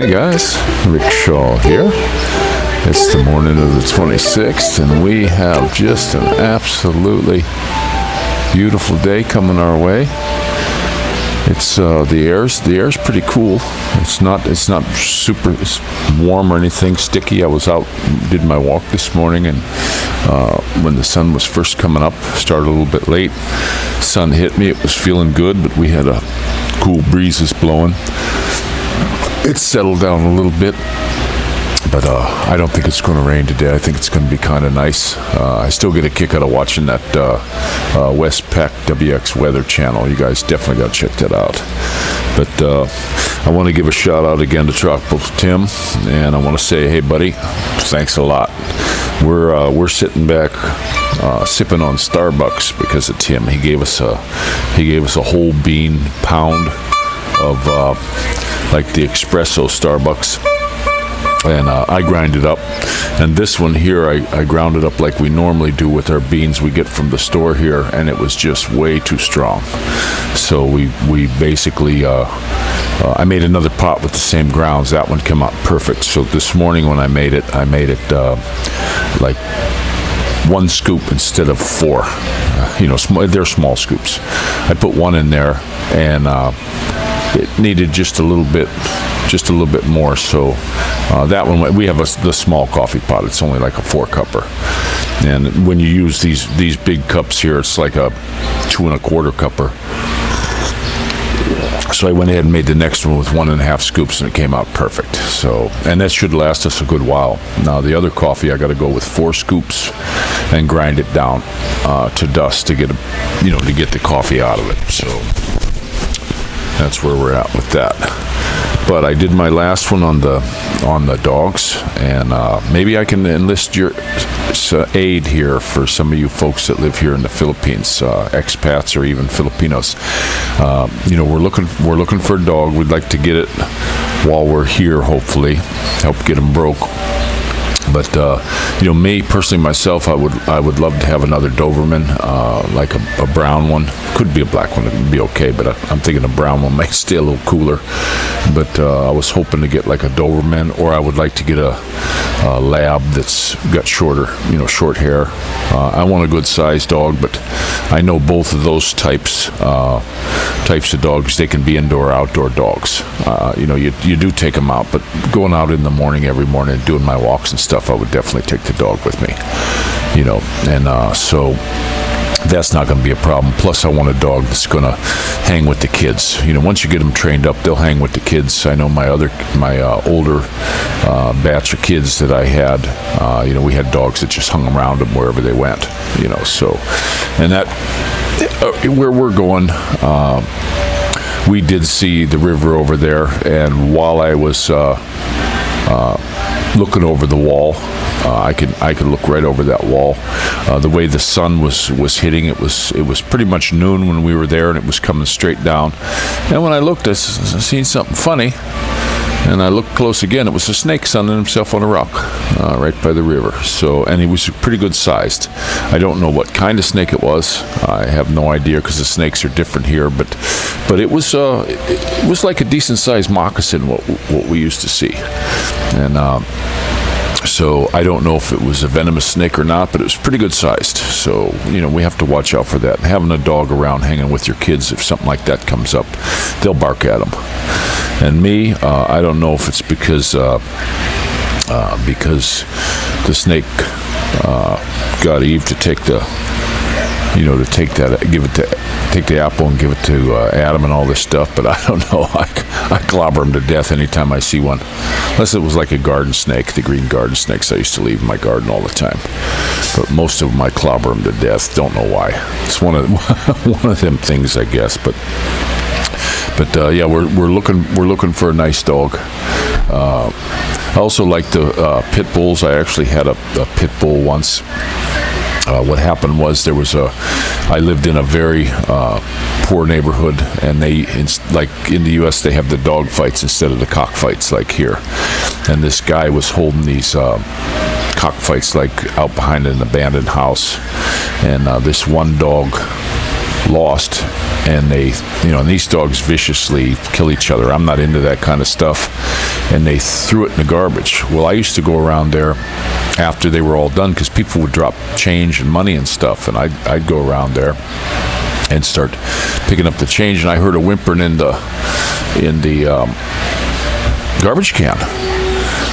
Hey guys, Rick Shaw here. It's the morning of the 26th and we have just an absolutely beautiful day coming our way. It's the air's pretty cool. It's not super warm or anything sticky. I was out, did my walk this morning, and when the sun was first coming up, started a little bit late. Sun hit me, it was feeling good, but we had a cool breezes blowing. It's settled down a little bit, but I don't think it's going to rain today. I think it's going to be kind of nice. I still get a kick out of watching that Westpac WX Weather channel. You guys definitely got to check that out. But I want to give a shout out again to Tropical Tim, and I want to say, hey buddy, thanks a lot. We're sitting back sipping on Starbucks because of Tim. He gave us a whole bean pound of like the espresso Starbucks, and I grind it up. And this one here, I ground it up like we normally do with our beans we get from the store here, and it was just way too strong. So we basically I made another pot with the same grounds. That one came out perfect. So this morning when I made it like 1 scoop instead of 4. They're small scoops. I put 1 in there, and it needed just a little bit more. So that one, we have the small coffee pot. It's only like a 4-cupper, and when you use these big cups here, it's like a 2 1/4-cupper. So I went ahead and made the next one with 1.5 scoops, and it came out perfect. So, and that should last us a good while. Now the other coffee, I got to go with 4 scoops and grind it down to dust to get the coffee out of it. So that's where we're at with that. But I did my last one on the dogs, and maybe I can enlist your aid here for some of you folks that live here in the Philippines, expats or even Filipinos. We're looking for a dog. We'd like to get it while we're here, hopefully help get them broke. But me personally, myself, I would love to have another Doberman, like a brown one. Could be a black one, it'd be okay, but I'm thinking a brown one might stay a little cooler. But I was hoping to get like a Doberman, or I would like to get a lab that's got short hair. I want a good sized dog, but I know both of those types of dogs, they can be indoor or outdoor dogs. You do take them out, but going out in the morning every morning and doing my walks and stuff, I would definitely take the dog with me. So that's not going to be a problem. Plus, I want a dog that's going to hang with the kids. Once you get them trained up, they'll hang with the kids. I know my older batch of kids that I had, we had dogs that just hung around them wherever they went. So, and that where we're going, we did see the river over there, and while I was looking over the wall, I could look right over that wall. The way the sun was hitting, it was pretty much noon when we were there, and it was coming straight down. And when I looked, I seen something funny, and I looked close again. It was a snake sunning himself on a rock right by the river. So, and he was pretty good sized. I don't know what kind of snake it was. I have no idea, because the snakes are different here. But it was like a decent sized moccasin, what we used to see. And so I don't know if it was a venomous snake or not, but it was pretty good sized. So, we have to watch out for that. Having a dog around hanging with your kids, if something like that comes up, they'll bark at them. And me, I don't know if it's because the snake got Eve to take take the apple and give it to Adam and all this stuff, but I don't know. I clobber him to death anytime I see one, unless it was like a garden snake, the green garden snakes I used to leave in my garden all the time. But most of them I clobber them to death. Don't know why. It's one of them things, I guess. But yeah, we're looking for a nice dog. I also like the pit bulls. I actually had a pit bull once. What happened was I lived in a very poor neighborhood, and like in the U.S. they have the dog fights instead of the cockfights like here. And this guy was holding these cockfights like out behind an abandoned house, and this one dog lost, and these dogs viciously kill each other. I'm not into that kind of stuff, and they threw it in the garbage. Well, I used to go around there after they were all done, because people would drop change and money and stuff, and I'd go around there and start picking up the change, and I heard a whimpering in the garbage can,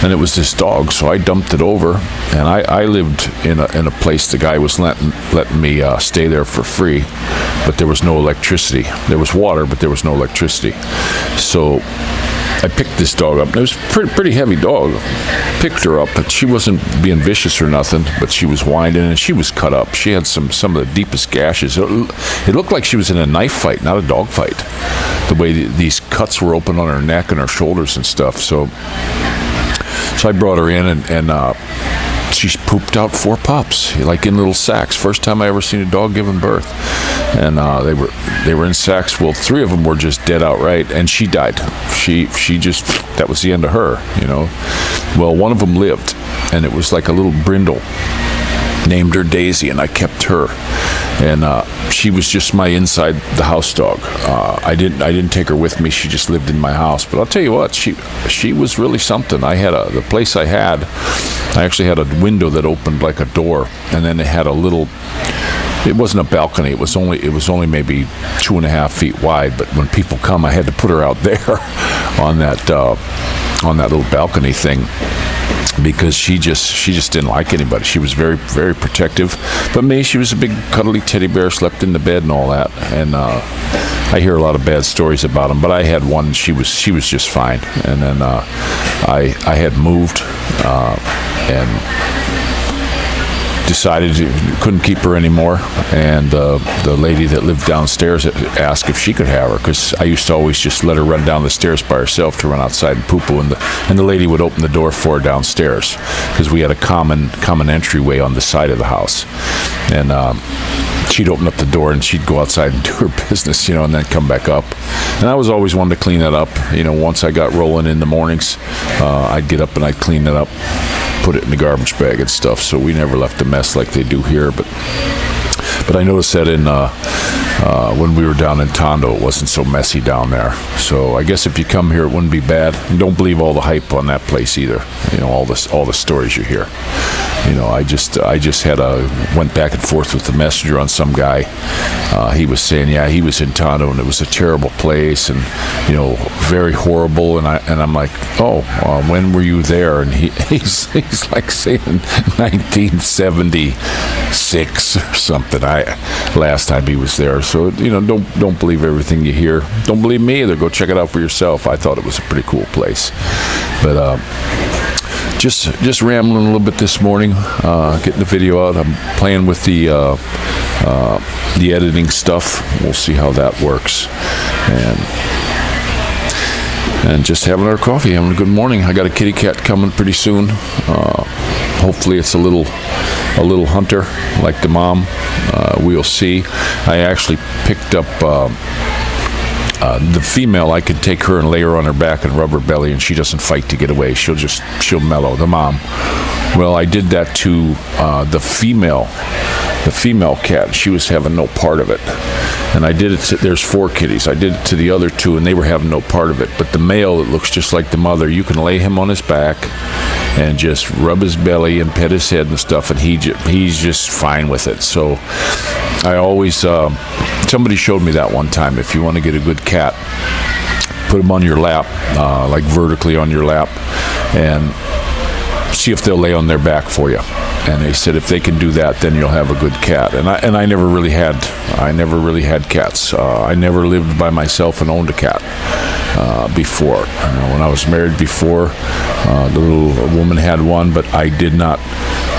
and it was this dog. So I dumped it over, and I lived in a place the guy was letting me stay there for free, but there was no electricity. There was water, but there was no electricity. So I picked this dog up. It was a pretty heavy dog. Picked her up, but she wasn't being vicious or nothing, but she was whining, and she was cut up. She had some of the deepest gashes. It looked like she was in a knife fight, not a dog fight. The way these cuts were open on her neck and her shoulders and stuff. So I brought her in, and she pooped out 4 pups, like in little sacks. First time I ever seen a dog giving birth. And they were in sacks. Well, 3 of them were just dead outright, and she died. She just, that was the end of her, you know. Well, one of them lived, and it was like a little brindle. Named her Daisy, and I kept her. And she was just my inside the house dog. I didn't take her with me. She just lived in my house. But I'll tell you what, she was really something. the place I actually had a window that opened like a door, and then it had a little. It wasn't a balcony. It was only maybe 2.5 feet wide. But when people come, I had to put her out there on that little balcony thing, because she just didn't like anybody. She was very, very protective. But me, she was a big cuddly teddy bear, slept in the bed and all that. And I hear a lot of bad stories about them, but I had one. She was just fine. And then I had moved and decided couldn't keep her anymore, and the lady that lived downstairs asked if she could have her, because I used to always just let her run down the stairs by herself to run outside and poo-poo, and the lady would open the door for her downstairs, because we had a common entryway on the side of the house, and she'd open up the door and she'd go outside and do her business, you know, and then come back up. And I was always one to clean that up, you know. Once I got rolling in the mornings, I'd get up and I'd clean it up, put it in the garbage bag and stuff. So we never left a mess like they do here. But I noticed that when we were down in Tondo, it wasn't so messy down there. So I guess if you come here, it wouldn't be bad. And don't believe all the hype on that place either. You know, all the stories you hear. You know, I just went back and forth with the messenger on some guy. He was saying, yeah, he was in Tondo and it was a terrible place, and you know, very horrible. And I'm like, oh, when were you there? And he's like saying 1976 or something. Last time he was there. So you know, don't believe everything you hear. Don't believe me either. Go check it out for yourself. I thought it was a pretty cool place, but. Just rambling a little bit this morning, getting the video out. I'm playing with the editing stuff. We'll see how that works, and just having our coffee, having a good morning. I got a kitty cat coming pretty soon. Hopefully, it's a little hunter like the mom. We'll see. I actually picked up. The female, I could take her and lay her on her back and rub her belly, and she doesn't fight to get away. She'll mellow. The mom. Well, I did that to the female cat. She was having no part of it, and I did it to, there's 4 kitties. I did it to the other 2, and they were having no part of it. But the male, it looks just like the mother. You can lay him on his back and just rub his belly and pet his head and stuff, and he's just fine with it. So I always somebody showed me that one time. If you want to get a good cat, put him on your lap, like vertically on your lap, and see if they'll lay on their back for you. And they said if they can do that, then you'll have a good cat. And I never really had cats. I never lived by myself and owned a cat before. You know, when I was married before, the little woman had one, but I did not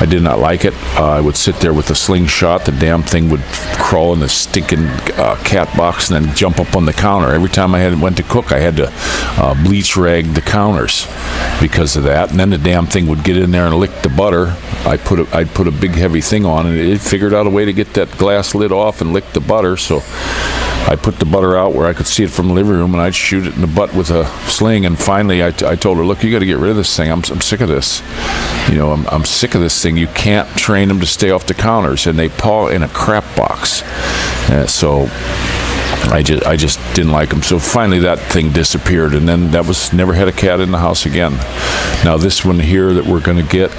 like it. I would sit there with a slingshot. The damn thing would crawl in the stinking cat box and then jump up on the counter. Every time I went to cook, I had to bleach rag the counters because of that. And then the damn thing would get in there and lick the butter. I'd put a big heavy thing on, and it figured out a way to get that glass lid off and lick the butter. So I put the butter out where I could see it from the living room, and I'd shoot it in the butt with a sling. And finally, I told her, "Look, you got to get rid of this thing. I'm sick of this. You know, I'm sick of this thing. You can't train them to stay off the counters, and they paw in a crap box." So I just didn't like them. So finally that thing disappeared, and then that was never had a cat in the house again. Now this one here that we're going to get,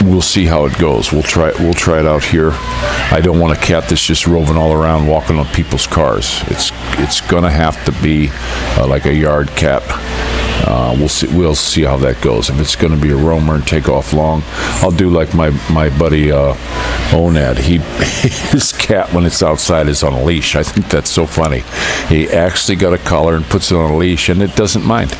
we'll see how it goes. We'll try it out here. I don't want a cat that's just roving all around walking on people's cars. It's going to have to be like a yard cat. We'll see how that goes. If it's going to be a roamer and take off long, I'll do like my buddy Onad. His cat, when it's outside, is on a leash. I think that's so funny. He actually got a collar and puts it on a leash, and it doesn't mind.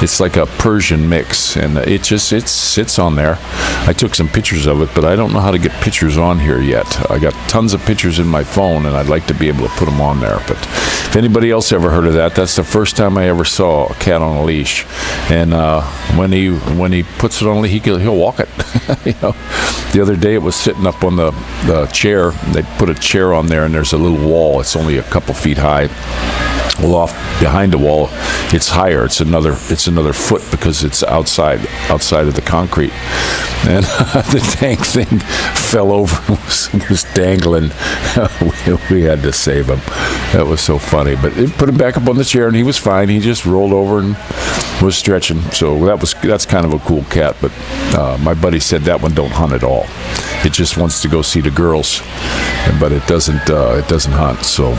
It's like a Persian mix, and it sits on there. I took some pictures of it, but I don't know how to get pictures on here yet. I got tons of pictures in my phone, and I'd like to be able to put them on there. But if anybody else ever heard of that, that's the first time I ever saw a cat on a leash. And when he puts it on a leash, he'll walk it. The other day it was sitting up on the chair. They put a chair on there, and there's a little wall. It's only a couple feet high. Well, off behind the wall, it's higher. It's another foot because it's outside of the concrete. And the dang thing fell over and was dangling. We had to save him. That was so funny. But it put him back up on the chair, and he was fine. He just rolled over and was stretching. So that's kind of a cool cat. But my buddy said that one don't hunt at all. It just wants to go see the girls, but it doesn't hunt. So.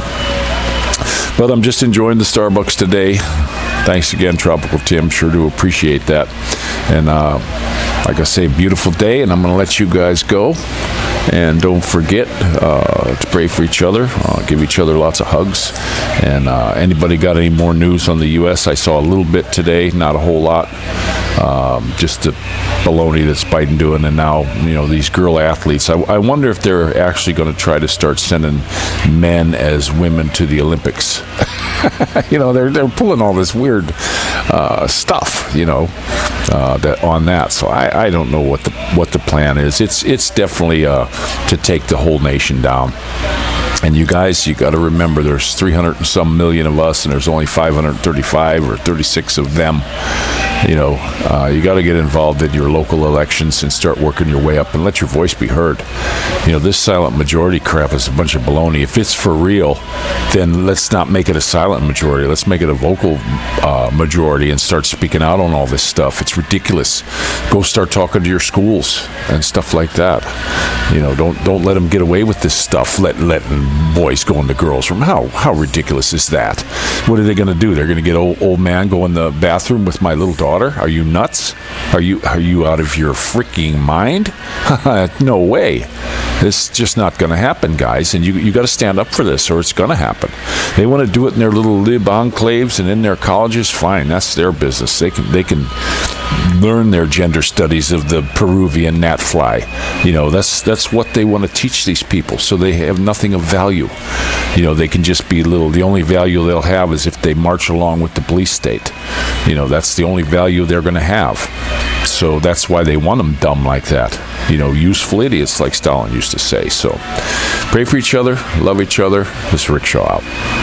But I'm just enjoying the Starbucks today. Thanks again, Tropical Tim. Sure do appreciate that. And like I say, beautiful day, and I'm going to let you guys go. And don't forget to pray for each other, give each other lots of hugs. And anybody got any more news on the U.S.? I saw a little bit today, not a whole lot. Just the baloney that's Biden doing, and now these girl athletes. I wonder if they're actually going to try to start sending men as women to the Olympics. They're pulling all this weird stuff, that on that. So I don't know what the plan is. It's definitely to take the whole nation down. And you guys, you got to remember, there's 300 and some million of us, and there's only 535 or 36 of them. You got to get involved in your local elections and start working your way up and let your voice be heard. This silent majority crap is a bunch of baloney. If it's for real, then let's not make it a silent majority. Let's make it a vocal majority and start speaking out on all this stuff. It's ridiculous. Go start talking to your schools and stuff like that. Don't let them get away with this stuff. Letting boys go in the girls' room. How ridiculous is that? What are they going to do? They're going to get old man go in the bathroom with my little daughter? Are you nuts? Are you out of your freaking mind? No way. This is just not going to happen, guys. And you got to stand up for this, or it's going to happen. They want to do it in their little lib enclaves and in their colleges. Fine, that's their business. They can learn their gender studies of the Peruvian gnatfly. That's what they want to teach these people. So they have nothing of value. They can just be little. The only value they'll have is if they march along with the police state. That's the only value they're going to have. So that's why they want them dumb like that. Useful idiots, like Stalin used to say. So pray for each other, love each other. This is Rick Shaw out.